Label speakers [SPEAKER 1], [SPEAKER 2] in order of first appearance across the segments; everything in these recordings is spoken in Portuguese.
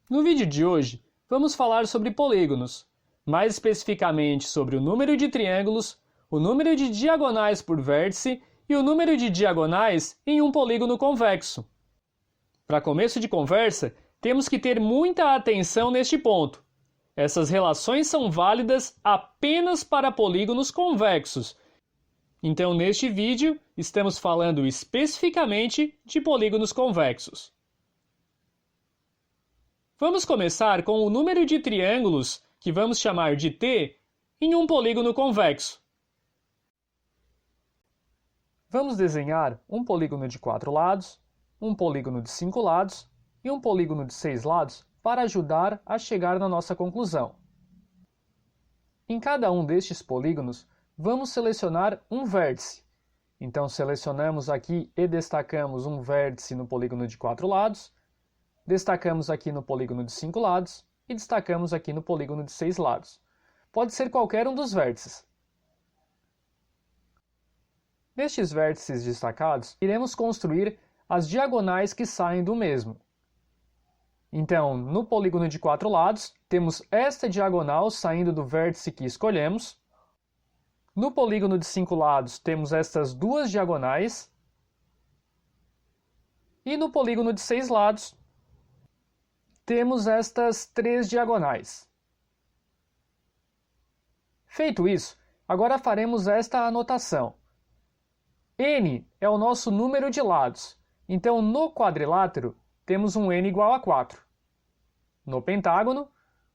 [SPEAKER 1] No vídeo de hoje, vamos falar sobre polígonos, mais especificamente sobre o número de triângulos, o número de diagonais por vértice e o número de diagonais em um polígono convexo. Para começo de conversa, temos que ter muita atenção neste ponto. Essas relações são válidas apenas para polígonos convexos. Então, neste vídeo, estamos falando especificamente de polígonos convexos. Vamos começar com o número de triângulos, que vamos chamar de T, em um polígono convexo. Vamos desenhar um polígono de 4 lados, um polígono de 5 lados e um polígono de 6 lados para ajudar a chegar na nossa conclusão. Em cada um destes polígonos, vamos selecionar um vértice. Então, selecionamos aqui e destacamos um vértice no polígono de 4 lados, destacamos aqui no polígono de 5 lados e destacamos aqui no polígono de 6 lados. Pode ser qualquer um dos vértices. Nestes vértices destacados, iremos construir as diagonais que saem do mesmo. Então, no polígono de 4 lados, temos esta diagonal saindo do vértice que escolhemos. No polígono de 5 lados, temos estas duas diagonais. E no polígono de 6 lados, temos estas 3 diagonais. Feito isso, agora faremos esta anotação. N é o nosso número de lados, então no quadrilátero temos um n igual a 4. No pentágono,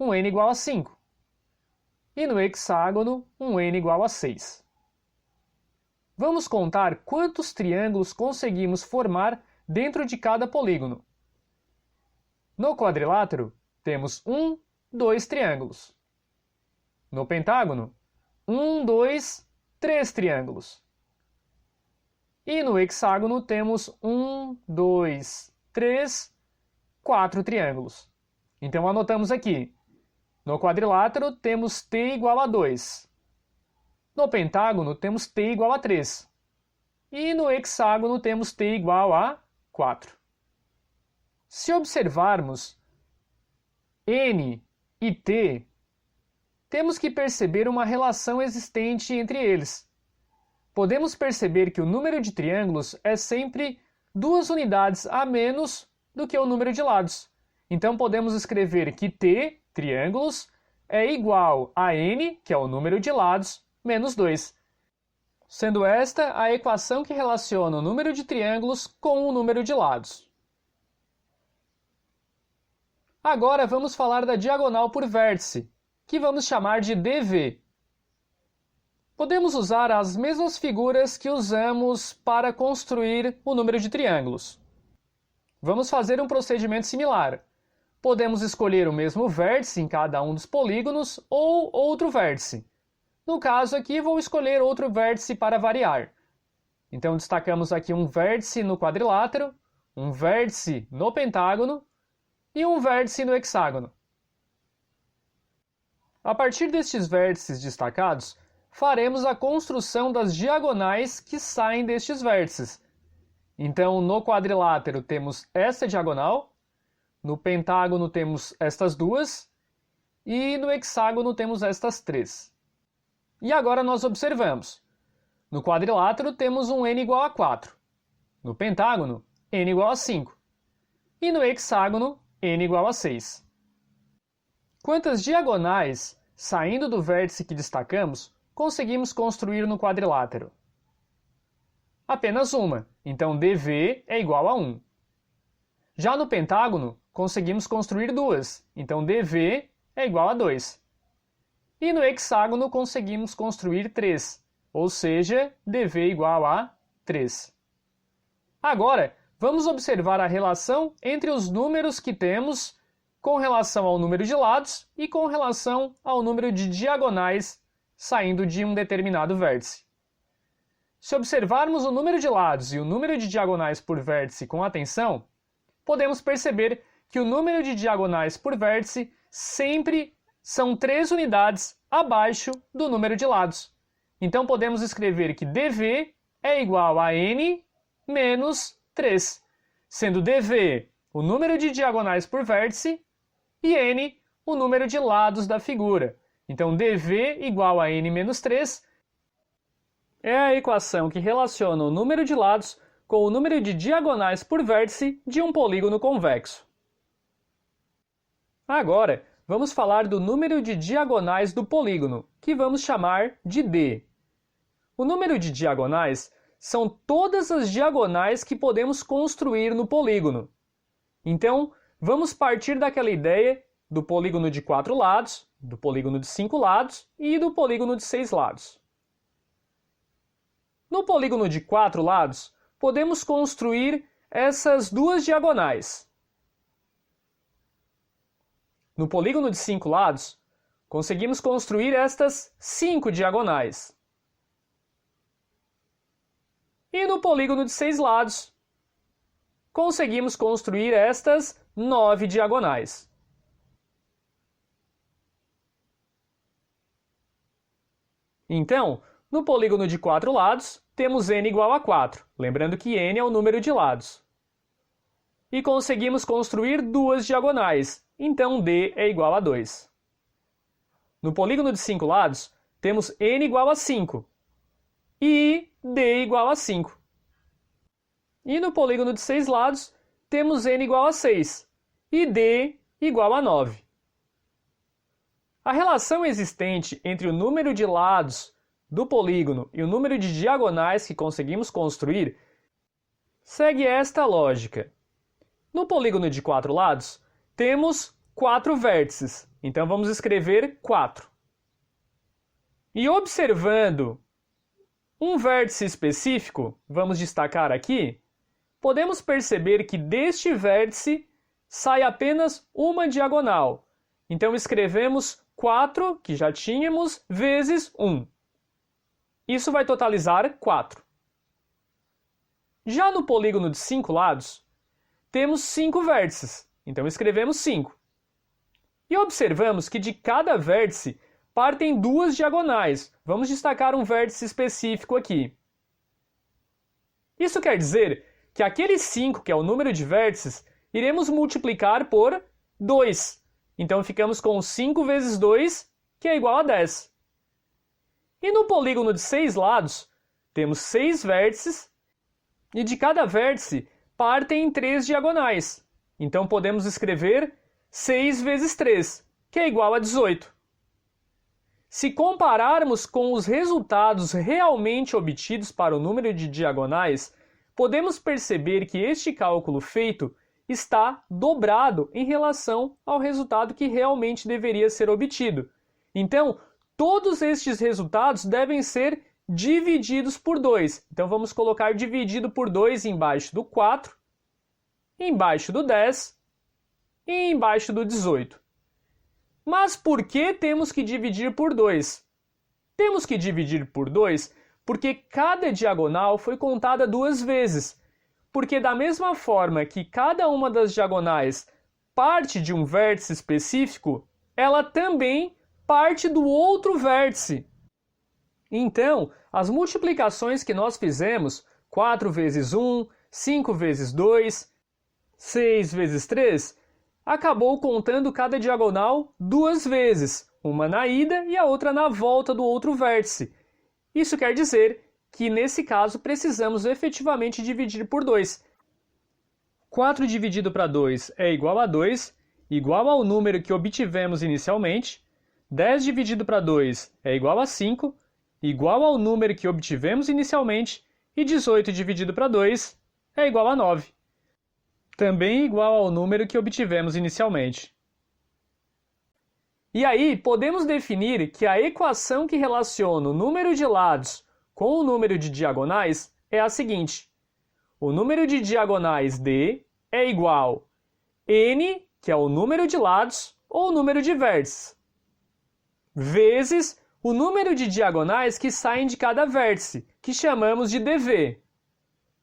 [SPEAKER 1] um n igual a 5. E no hexágono, um n igual a 6. Vamos contar quantos triângulos conseguimos formar dentro de cada polígono. No quadrilátero, temos 2 triângulos. No pentágono, 2, 3 triângulos. E no hexágono temos 2, 3, 4 triângulos. Então anotamos aqui. No quadrilátero temos t igual a 2. No pentágono temos t igual a 3. E no hexágono temos t igual a 4. Se observarmos n e t, temos que perceber uma relação existente entre eles. Podemos perceber que o número de triângulos é sempre 2 unidades a menos do que o número de lados. Então podemos escrever que t, triângulos, é igual a n, que é o número de lados, menos 2. Sendo esta a equação que relaciona o número de triângulos com o número de lados. Agora vamos falar da diagonal por vértice, que vamos chamar de DV. Podemos usar as mesmas figuras que usamos para construir o número de triângulos. Vamos fazer um procedimento similar. Podemos escolher o mesmo vértice em cada um dos polígonos ou outro vértice. No caso aqui, vou escolher outro vértice para variar. Então, destacamos aqui um vértice no quadrilátero, um vértice no pentágono e um vértice no hexágono. A partir destes vértices destacados, faremos a construção das diagonais que saem destes vértices. Então, no quadrilátero temos esta diagonal, no pentágono temos estas duas e no hexágono temos estas 3. E agora nós observamos. No quadrilátero temos um n igual a 4. No pentágono, n igual a 5. E no hexágono, n igual a 6. Quantas diagonais, saindo do vértice que destacamos, conseguimos construir no quadrilátero? Apenas uma, então dv é igual a 1. Já no pentágono, conseguimos construir 2, então dv é igual a 2. E no hexágono conseguimos construir 3, ou seja, dv é igual a 3. Agora, vamos observar a relação entre os números que temos com relação ao número de lados e com relação ao número de diagonais saindo de um determinado vértice. Se observarmos o número de lados e o número de diagonais por vértice com atenção, podemos perceber que o número de diagonais por vértice sempre são 3 unidades abaixo do número de lados. Então podemos escrever que dv é igual a n menos 3, sendo dv o número de diagonais por vértice e n, o número de lados da figura. Então, dv igual a n menos 3 é a equação que relaciona o número de lados com o número de diagonais por vértice de um polígono convexo. Agora, vamos falar do número de diagonais do polígono, que vamos chamar de d. O número de diagonais são todas as diagonais que podemos construir no polígono. Então, vamos partir daquela ideia do polígono de 4 lados, do polígono de 5 lados e do polígono de 6 lados. No polígono de 4 lados, podemos construir essas duas diagonais. No polígono de 5 lados, conseguimos construir estas 5 diagonais. E no polígono de 6 lados, conseguimos construir estas 9 diagonais. Então, no polígono de 4 lados, temos n igual a 4, lembrando que n é o número de lados. E conseguimos construir duas diagonais, então d é igual a 2. No polígono de 5 lados, temos n igual a 5 e d igual a 5. E no polígono de 6 lados, temos n igual a 6 e d igual a 9. A relação existente entre o número de lados do polígono e o número de diagonais que conseguimos construir segue esta lógica. No polígono de 4 lados, temos 4 vértices, então vamos escrever 4. E observando um vértice específico, vamos destacar aqui, podemos perceber que deste vértice sai apenas uma diagonal. Então escrevemos 4, que já tínhamos, vezes 1. Isso vai totalizar 4. Já no polígono de 5 lados, temos 5 vértices, então escrevemos 5. E observamos que de cada vértice partem duas diagonais. Vamos destacar um vértice específico aqui. Isso quer dizer que aquele 5, que é o número de vértices, iremos multiplicar por 2. Então ficamos com 5 vezes 2, que é igual a 10. E no polígono de 6 lados, temos 6 vértices, e de cada vértice partem 3 diagonais. Então podemos escrever 6 vezes 3, que é igual a 18. Se compararmos com os resultados realmente obtidos para o número de diagonais, podemos perceber que este cálculo feito está dobrado em relação ao resultado que realmente deveria ser obtido. Então, todos estes resultados devem ser divididos por 2. Então, vamos colocar dividido por 2 embaixo do 4, embaixo do 10 e embaixo do 18. Mas por que temos que dividir por 2? Temos que dividir por 2 porque cada diagonal foi contada 2 vezes. Porque da mesma forma que cada uma das diagonais parte de um vértice específico, ela também parte do outro vértice. Então, as multiplicações que nós fizemos, 4 vezes 1, 5 vezes 2, 6 vezes 3, acabou contando cada diagonal 2 vezes, uma na ida e a outra na volta do outro vértice. Isso quer dizer que, nesse caso, precisamos efetivamente dividir por 2. 4 dividido para 2 é igual a 2, igual ao número que obtivemos inicialmente. 10 dividido para 2 é igual a 5, igual ao número que obtivemos inicialmente. E 18 dividido para 2 é igual a 9. Também igual ao número que obtivemos inicialmente. E aí, podemos definir que a equação que relaciona o número de lados com o número de diagonais é a seguinte. O número de diagonais d é igual a n, que é o número de lados, ou o número de vértices, vezes o número de diagonais que saem de cada vértice, que chamamos de dv,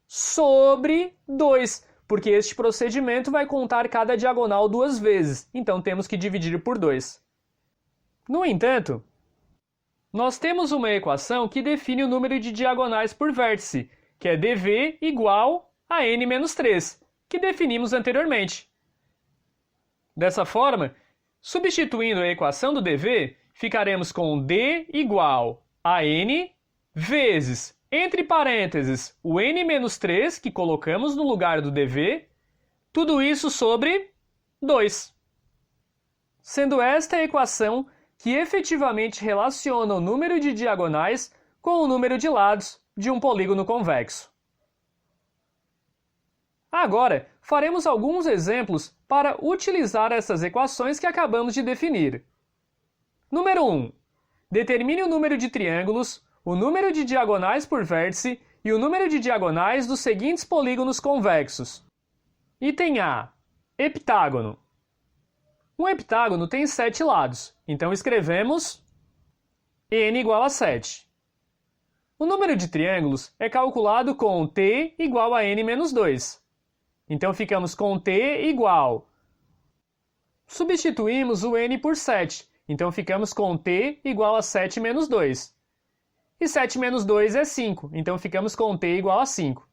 [SPEAKER 1] sobre 2. Porque este procedimento vai contar cada diagonal 2 vezes, então temos que dividir por 2. No entanto, nós temos uma equação que define o número de diagonais por vértice, que é dv igual a n menos 3, que definimos anteriormente. Dessa forma, Substituindo a equação do dv, ficaremos com d igual a n vezes, entre parênteses, o n menos 3 que colocamos no lugar do dv, tudo isso sobre 2. Sendo esta a equação que efetivamente relaciona o número de diagonais com o número de lados de um polígono convexo. Agora, faremos alguns exemplos para utilizar essas equações que acabamos de definir. Número 1. Determine o número de triângulos, o número de diagonais por vértice e o número de diagonais dos seguintes polígonos convexos. Item A. Heptágono. Um heptágono tem 7 lados, então escrevemos n igual a 7. O número de triângulos é calculado com t igual a n menos 2. Então ficamos com t igual. Substituímos o n por 7, então ficamos com t igual a 7 menos 2. E 7 menos 2 é 5, então ficamos com t igual a 5.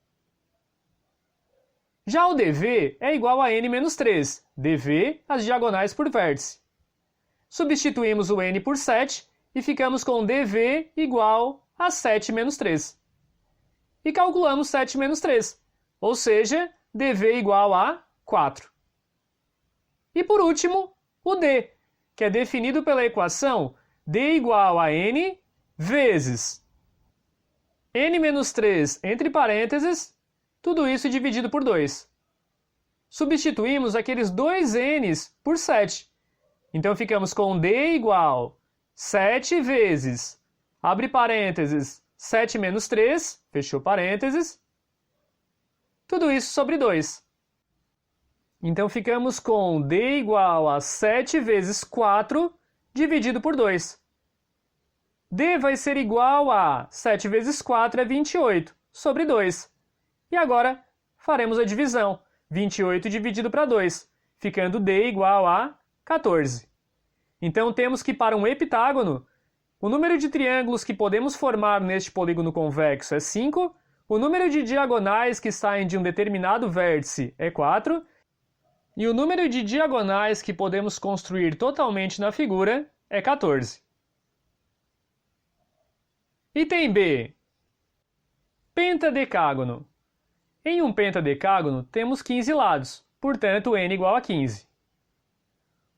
[SPEAKER 1] Já o dv é igual a n menos 3, dv as diagonais por vértice. Substituímos o n por 7 e ficamos com dv igual a 7 menos 3. E calculamos 7 menos 3, ou seja, dv igual a 4. E por último, o d, que é definido pela equação d igual a n vezes n menos 3 entre parênteses, tudo isso dividido por 2. Substituímos aqueles dois n's por 7. Então ficamos com d igual 7 vezes, abre parênteses, 7 menos 3, fechou parênteses, tudo isso sobre 2. Então ficamos com d igual a 7 vezes 4 dividido por 2. d vai ser igual a 7 vezes 4 é 28, sobre 2. E agora faremos a divisão. 28 dividido para 2, ficando d igual a 14. Então temos que para um heptágono, o número de triângulos que podemos formar neste polígono convexo é 5, o número de diagonais que saem de um determinado vértice é 4, e o número de diagonais que podemos construir totalmente na figura é 14. Item B. Pentadecágono. Em um pentadecágono temos 15 lados, portanto n igual a 15.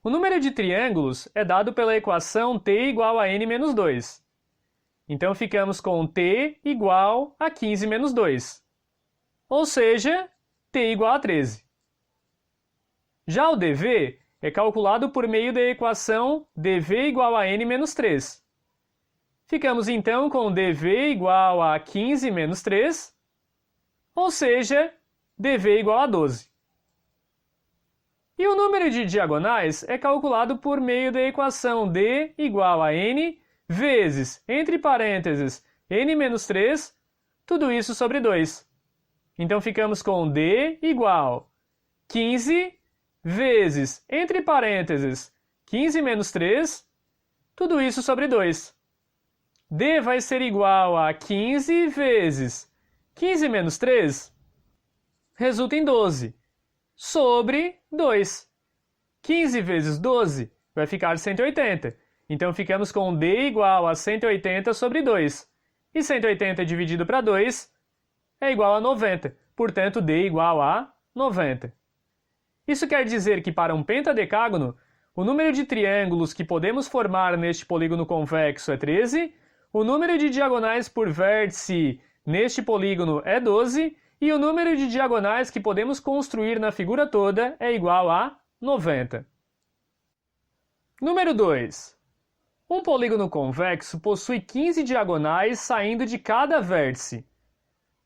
[SPEAKER 1] O número de triângulos é dado pela equação t igual a n menos 2. Então ficamos com t igual a 15 menos 2. Ou seja, t igual a 13. Já o dv é calculado por meio da equação dv igual a n menos 3. Ficamos então com dv igual a 15 menos 3, ou seja, dv igual a 12. E o número de diagonais é calculado por meio da equação d igual a n vezes, entre parênteses, n menos 3, tudo isso sobre 2. Então ficamos com d igual 15 vezes, entre parênteses, 15 menos 3, tudo isso sobre 2. d vai ser igual a 15 vezes 15 menos 3 resulta em 12, sobre 2. 15 vezes 12 vai ficar 180. Então ficamos com d igual a 180 sobre 2. E 180 dividido para 2 é igual a 90. Portanto, d igual a 90. Isso quer dizer que para um pentadecágono, o número de triângulos que podemos formar neste polígono convexo é 13, o número de diagonais por vértice neste polígono é 12 e o número de diagonais que podemos construir na figura toda é igual a 90. Número 2. Um polígono convexo possui 15 diagonais saindo de cada vértice.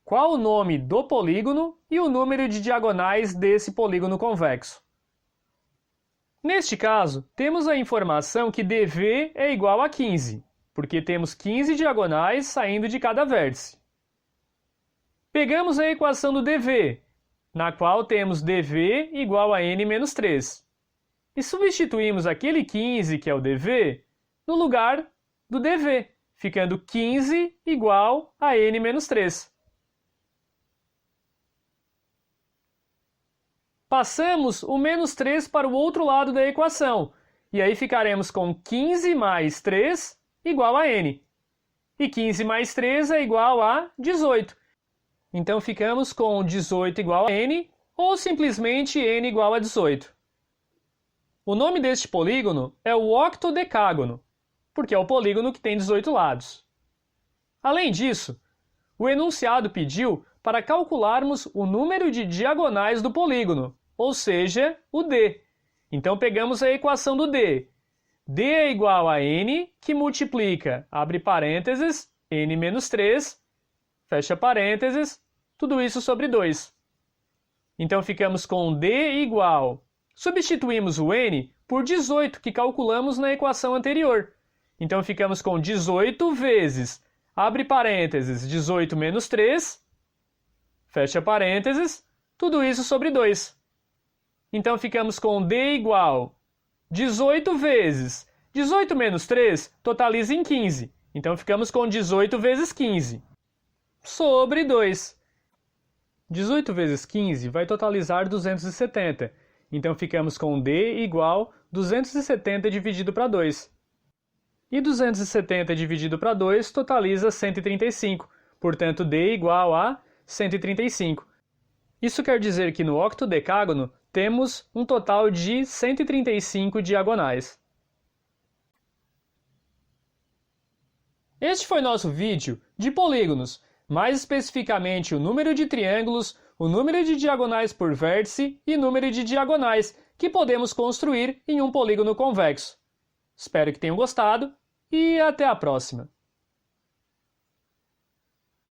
[SPEAKER 1] Qual o nome do polígono e o número de diagonais desse polígono convexo? Neste caso, temos a informação que dv é igual a 15, porque temos 15 diagonais saindo de cada vértice. Pegamos a equação do dv, na qual temos dv igual a n menos 3. E substituímos aquele 15, que é o dv, no lugar do dv, ficando 15 igual a n menos 3. Passamos o menos 3 para o outro lado da equação E aí ficaremos com 15 mais 3 igual a n. E 15 mais 3 é igual a 18. Então ficamos com 18 igual a n, ou simplesmente n igual a 18. O nome deste polígono é o octodecágono, porque é o polígono que tem 18 lados. Além disso, o enunciado pediu para calcularmos o número de diagonais do polígono, ou seja, o d. Então pegamos a equação do d. d é igual a n, que multiplica, abre parênteses, n menos 3, fecha parênteses, tudo isso sobre 2. Então ficamos com d igual. Substituímos o n por 18, que calculamos na equação anterior. Então ficamos com 18 vezes, abre parênteses, 18 menos 3, fecha parênteses, tudo isso sobre 2. Então ficamos com d igual 18 vezes 18 menos 3 totaliza em 15. Então ficamos com 18 vezes 15 sobre 2. 18 vezes 15 vai totalizar 270. Então ficamos com d igual 270 dividido para 2. E 270 dividido para 2 totaliza 135. Portanto, d igual a 135. Isso quer dizer que no octodecágono temos um total de 135 diagonais. Este foi nosso vídeo de polígonos, mais especificamente o número de triângulos, o número de diagonais por vértice e número de diagonais que podemos construir em um polígono convexo. Espero que tenham gostado e até a próxima!